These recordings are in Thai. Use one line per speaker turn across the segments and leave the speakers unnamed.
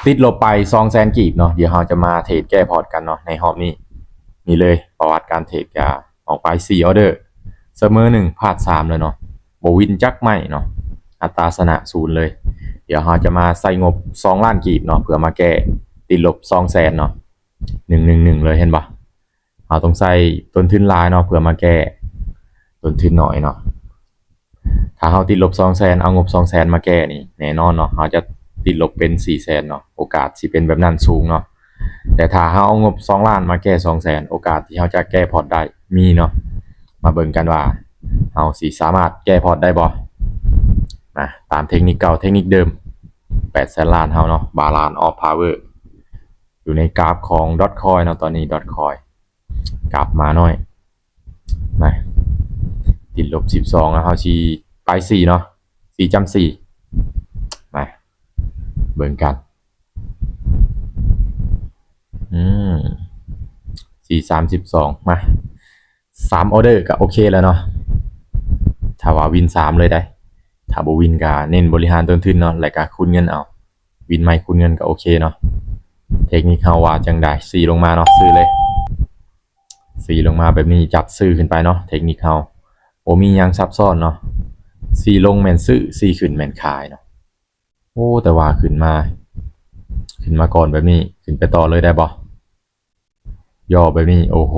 ติดลบไป200,000กีบเนาะเดี๋ยวเราจะมาเทรดแก้พอร์ตกันเนาะในรอบนี้นี่เลยประวัติการเทรดก็ออกไป4ออเดอร์เสมอ1พลาด3เลยเนาะบ่วินจักไม่เนาะอัตราชนะ0เลยเดี๋ยวเราจะมาใส่งบ2ล้านกีบเนาะเพื่อมาแก้ติดลบ200,000เนาะ111เลยเห็นปะเราต้องใส่ต้นทุนหลายเนาะเพื่อมาแก้ต้นทุนน้อยเนาะถ้าเราติดลบ200,000เอางบ200,000มาแก้นี่แน่นอนเนาะเราจะติดลบเป็น400,000เนาะโอกาสสิเป็นแบบนั้นสูงเนาะแต่ถ้าเราเอางบ2ล้านมาแก้200,000โอกาสที่เราจะแก้พอร์ตได้มีเนาะมาเบิ่งกันว่าเราสิสามารถแก้พอร์ตได้บ่นะตามเทคนิคเก่าเทคนิคเดิม800,000,000,000เราเนาะบาลานซ์ออฟพาวเวอร์อยู่ในกราฟของดอทคอยเนาะตอนนี้ดอทคอยกลับมาหน่อยนะติดลบ12แล้วเฮาสิไป4เนาะ4.4มาเบิ่งกัน4.32มา3ออเดอร์ก็โอเคแล้วเนาะถ้าว่าวิน3เลยได้ถ้าบ่วินก็เน้นบริหารต้นทุนเนาะแล้วก็คูณเงินเอาวินใหม่คูณเงินก็โอเคเนาะเทคนิคเฮาว่าจังได๋4ลงมาเนาะซื้อเลย4ลงมาแบบนี้จัดซื้อขึ้นไปเนาะเทคนิคเฮาบ่มีหยังซับซ้อนเนาะ4ลงแม่นซื้อ4ขึ้นแม่นขายเนาะโอ้แต่ว่าขึ้นมาก่อนแบบนี้ขึ้นไปต่อเลยได้บ่ย่อแบบนี้โอ้โห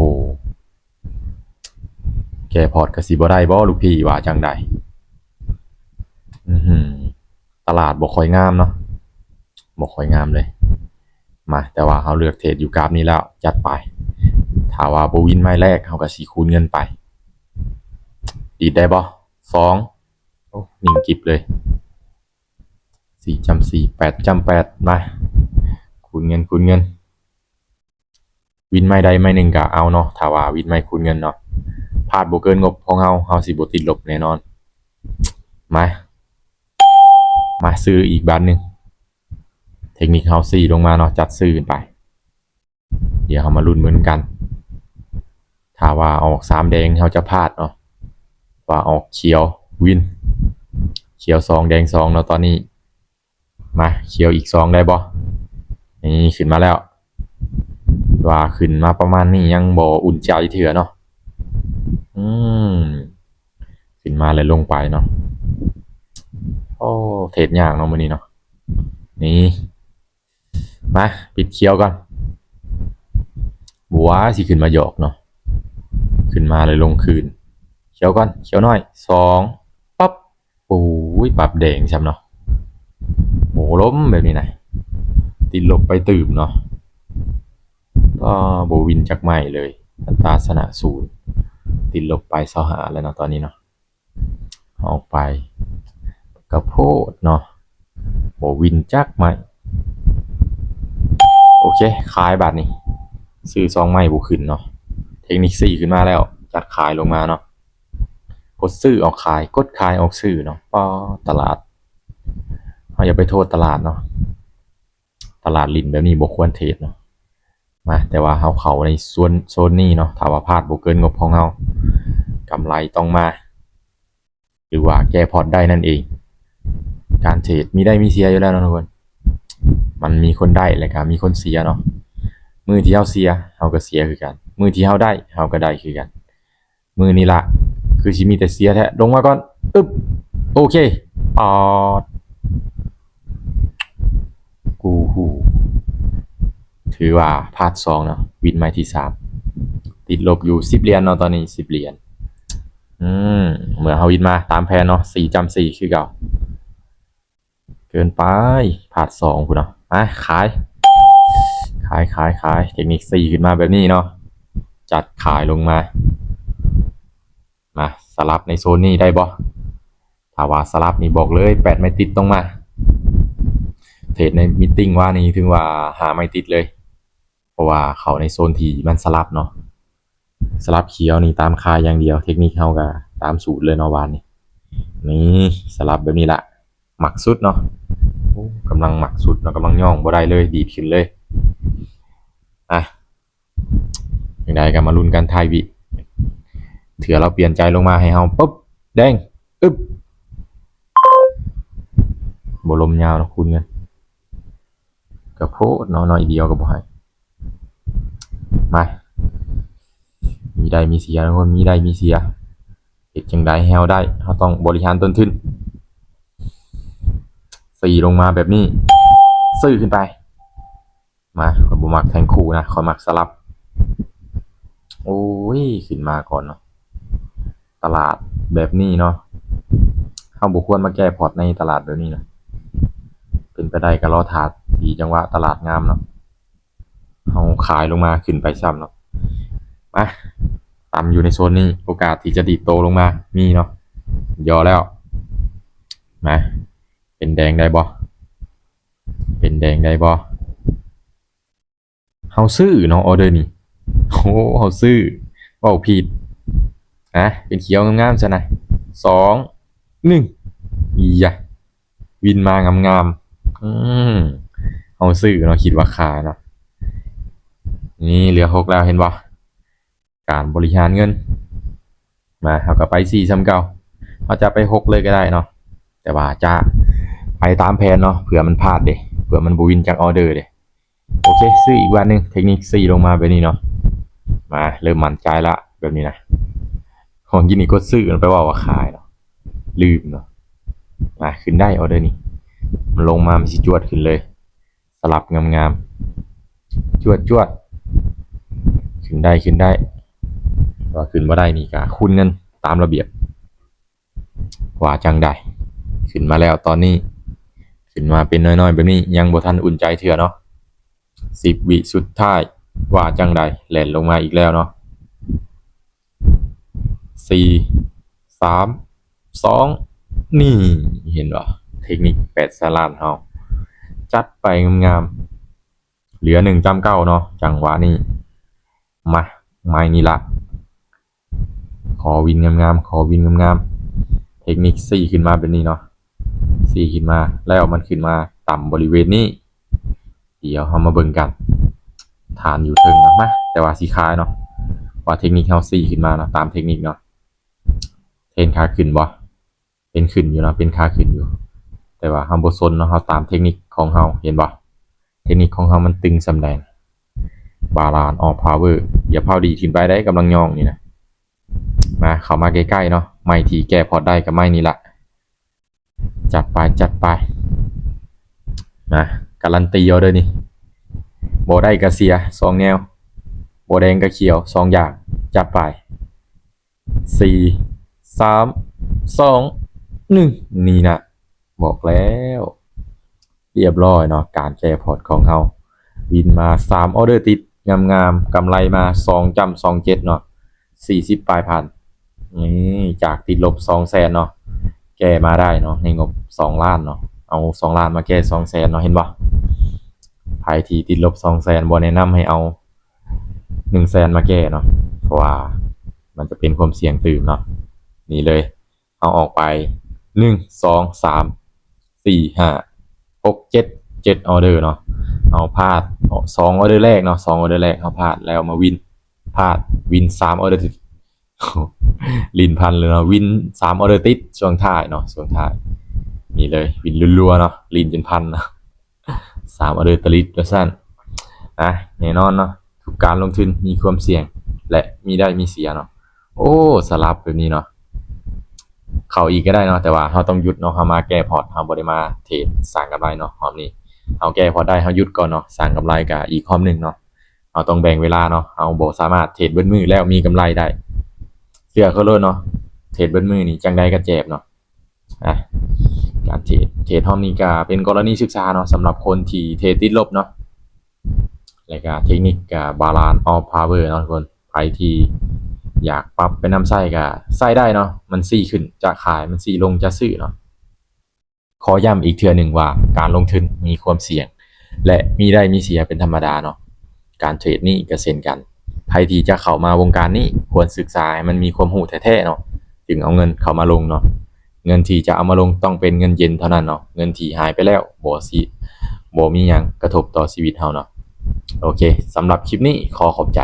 แก้พอร์ตก็สิบ่ได้บ่ลูกพี่ว่าจังได๋ตลาดบ่ค่อยงามเนาะบ่ค่อยงามเลยมาแต่ว่าเฮาเลือกเทรดอยู่กราฟนี้แล้วจัดไปถ้าว่าบ่วินไม้แรกเฮาก็สิคูณเงินไปดีดได้บ่2โอ้นิ่งกิ๊บเลย4.4 8.8มาคูณเงินวินไม้ใดไม้หนึ่งก็เอาเนาะถ้าว่าวินไม้คูณเงินเนาะพลาดบ่เกินงบของเฮาสิบ่ติดลบแน่นอนมาซื้ออีกบาทนึงเทคนิคเฮา4ลงมาเนาะจัดซื้อขึ้นไปเดี๋ยวเฮามาลุ้นเหมือนกันถ้าว่าออก3แดงเฮาจะพลาดเนาะว่าออกเขียววินเขียว2แดง2เนาะตอนนี้มาเขียวอีก2ได้บ่นี่ขึ้นมาแล้วว่าขึ้นมาประมาณนี้ยังบ่อุ่นใจเถื่อเนาะขึ้นมาแล้วลงไปเนาะโอ้เทรดยากเนาะมื้อนี้เนาะนี่มาปิดเขียวก่อนบัวสิขึ้นมาหยอกเนาะขึ้นมาเลยลงคืนเขียวก่อนเขียวน้อย2ปั๊บโอ้ยปรับแดงซ้ำเนาะโหล้มแบบนี้นะติดลบไปตื่มเนาะก็โบวินจากใหม่เลยอัตราชนะ0ติดลบไป25แล้วเนาะตอนนี้เนาะออกไปกระโพดเนาะโบวินจากใหม่โอเคขายบาทนี้ซื้อ2ใหม่บุขึ้นเนาะเทคนิค4ขึ้นมาแล้วจัดขายลงมาเนาะกดซื้อออกขายกดขายออกซื้อเนาะป้อตลาดเราอย่าไปโทษตลาดเนาะตลาดลิ้นแบบนี้บ่ควรเทรดเนาะมาแต่ว่าเขาในโซนนี้เนาะถ้าว่าพลาดบ่เกินงบของเรากำไรต้องมาหรือว่าแก้พอร์ตได้นั่นเองการเทรดมีได้มีเสียอยู่แล้วนะทุกคนมันมีคนได้และก็มีคนเสียเนาะมือที่เฮาเสียเฮาก็เสียคือกันมือที่เฮาได้เฮาก็ได้คือกันมือนี้ล่ะคือสิมีแต่เสียแท้ลงมาก่อนอึ๊บโอเคปอดกูหูถือว่าพลาด2เนาะวินไม้ที่3ติดลบอยู่10เหรียญเนาะตอนนี้10เหรียญเหมือนเฮาวินมาตามแผนเนาะ4.4คือเก่าเกินไปพลาด2พุ่นเนาะขายเทคนิค4ขึ้นมาแบบนี้เนาะจัดขายลงมาสลับในโซนนี้ได้บ่ถ้าว่าสลับนี่บอกเลย8ไม่ติดต้องมาเทรดในมีตติ้งว่านี่ถึงว่าหาไม่ติดเลยเพราะว่าเขาในโซนที่มันสลับเนาะสลับเขียวนี่ตามคายอย่างเดียวเทคนิคเฮาก็ตามสูตรเลยเนาะวานนี่สลับแบบนี้ละหมักสุดเนาะกำลังหมักสุดเนาะกำลังย่องบ่ได้เลยดีดขึ้นเลยอย่างไรก็มาลุ้นกันทายวิเถื่อเราเปลี่ยนใจลงมาให้เฮาปุ๊บแดงอึ๊บบ่ลมยาวนะคุณเงิน ก็โพดเนาะน้อยเดียวก็บ่ให้มามีได้มีเสียทุกคนมีได้มีเสียเฮ็ดจังได๋ให้เฮาได้เฮาต้องบริหารต้นทุนสี่ลงมาแบบนี้ซื้อขึ้นไปมาข้อยบ่มักแทงคู่นะข้อยมักสลับโอ้ยขึ้นมาก่อนเนาะตลาดแบบนี้เนาะเฮาบ่ควรมาแก้พอร์ตในตลาดแบบนี้นะเป็นไปได้ก็รอท่าที่จังหวะตลาดงามเนาะเฮาขายลงมาขึ้นไปซ้ำเนาะมาต่ำอยู่ในโซนนี้โอกาสที่จะดีดโตลงมามีเนาะย่อแล้วมาเป็นแดงได้บ่เป็นแดงได้บ่เฮาซื้อเนาะออเดอร์นี่โอ้เฮาซื้อเว้าผิดนะเป็นเขียวงามๆซะนะ2 1อีหยะวินมางามๆเฮาซื้อเนาะคิดว่าขายเนาะนี่เหลือ6แล้วเห็นบ่การบริหารเงินมาเฮาก็ไป4ซ้ำเก่าเฮาจะไป6เลยก็ได้เนาะแต่ว่าจะไปตามแผนเนาะเผื่อมันพลาดเด้เผื่อมันบ่วินจากออเดอร์เด้โอเคซื้ออีกวันหนึงเทคนิค4ลงมาแบบนี้เนาะมาเริ่มมั่นใจละแบบนี้นะของกินนี่กดซื้อมันไปว่าขายเนาะลืมเนาะมาขึ้นได้ออเดอร์นี้มันลงมามันสิจวดขึ้นเลยสลับงามๆจวดขึ้นได้ว่าขึ้นบ่ได้นี่ก็คุณเงินตามระเบียบว่าจังได้ขึ้นมาแล้วตอนนี้ขึ้นมาเป็นน้อยๆแบบนี้ยังบ่ทันอุ่นใจเถื่อเนาะ10 วิสุดท้ายว่าจังได้แล่นลงมาอีกแล้วเนาะ4 3 2นี่เห็นบ่เทคนิค8สลานเฮาจัดไปงามๆเหลือ1จำเก้าเนาะจังหวะนี้มาไม้นี่ละขอวินงามๆเทคนิค4ขึ้นมาแบบนี้เนาะ4ขึ้นมาแล้วมันขึ้นมาต่ำบริเวณนี้เดี๋ยวเฮามาเบิ่งกันฐานอยู่เทิงเนาะมาแต่ว่าสิคายเนาะว่าเทคนิคเฮา4ขึ้นมาเนาะตามเทคนิคเนาะเทรนขาขึ้นบ่เป็นขึ้นอยู่เนาะเป็นขาขึ้นอยู่แต่ว่าเฮาบ่สนเนาะเฮาตามเทคนิคของเฮาเห็นบ่เทคนิคของเฮามันตึงส่ำใดบาลานซ์ออกพาวเวอร์อย่าพาวดีขึ้นไปได้กำลังย่องนี่นะมาเข้ามาใกล้ๆเนาะไม้ที่แก้พอร์ตได้ก็ไม้นี้ละจัดไปนะการันตีเอาเด้อนี่บ่ได้ก็เสีย2แนวบ่แดงก็เขียว2อย่างจัดไป4 3 2 1นี่นะบอกแล้วเรียบร้อยเนาะการแก้พอร์ตของเฮาวินมา3ออเดอร์ติดงามๆกำไรมา2จำ27เนาะ40ปลายพันนี่จากติดลบ200,000เนาะแก้มาได้เนาะในงบ2ล้านเนาะเอา2ล้านมาแก้200,000เนาะเห็นบ่ไผที่ติดลบ200,000บ่แนะนำให้เอา100,000มาแก้เนาะเพราะว่ามันจะเป็นความเสี่ยงตื่นเนาะนี่เลยเอาออกไป1 2 3 4 5 6 7 7ออเดอร์เนาะเอาพลาด2ออเดอร์แรกเนาะ2ออเดอร์แรกเอาพลาดแล้วมาวินพลาดวิน3ออเดอร์ติด ลิ้นพันเลยเนาะวิน3ออเดอร์ติดช่วงท้ายเนาะช่วงท้ายนี่เลยวินรัวๆเนาะลิ้นจนพันนะ3ออเดอร์ติดว่าซั่นนะแน่นอนเนาะทุกการลงทุนมีความเสี่ยงและมีได้มีเสียเนาะโอ้สลับแบบนี้เนาะเข้าอีกก็ได้เนาะแต่ว่าเฮาต้องหยุดเนาะเฮามาแก้พอร์ตเฮาบ่ได้มาเทรดสร้างกำไรเนาะรอบนี้เฮาแก้พอร์ตได้เฮาหยุดก่อนเนาะสร้างกำไรก็อีกรอบนึงเนาะเฮาต้องแบ่งเวลาเนาะเฮาบ่สามารถเทรดเบิดมื้อแล้วมีกำไรได้เชื่อเขาเลยเนาะเทรดเบิดมื้อนี่จังได๋ก็เจ็บเนาะการเทรดรอบนี้ก็เป็นกรณีศึกษาเนาะสำหรับคนที่เทรดติดลบเนาะแล้วก็เทคนิคก็ Balance of Power เนาะทุกคนใครที่อยากปรับไปนำใช้ก็ใช้ได้เนาะมันซี่ขึ้นจะขายมันซี่ลงจะซื้อเนาะขอย้ำอีกเทื่อหนึ่งว่าการลงทุนมีความเสี่ยงและมีได้มีเสียเป็นธรรมดาเนาะการเทรดนี่ก็เช่นกันใครที่จะเข้ามาวงการนี้ควรศึกษาให้มันมีความรู้แท้ๆเนาะจึงเอาเงินเข้ามาลงเนาะเงินที่จะเอามาลงต้องเป็นเงินเย็นเท่านั้นเนาะเงินที่หายไปแล้วบ่มีหยังกระทบต่อชีวิตเฮาเนาะโอเคสำหรับคลิปนี้ขอขอบใจ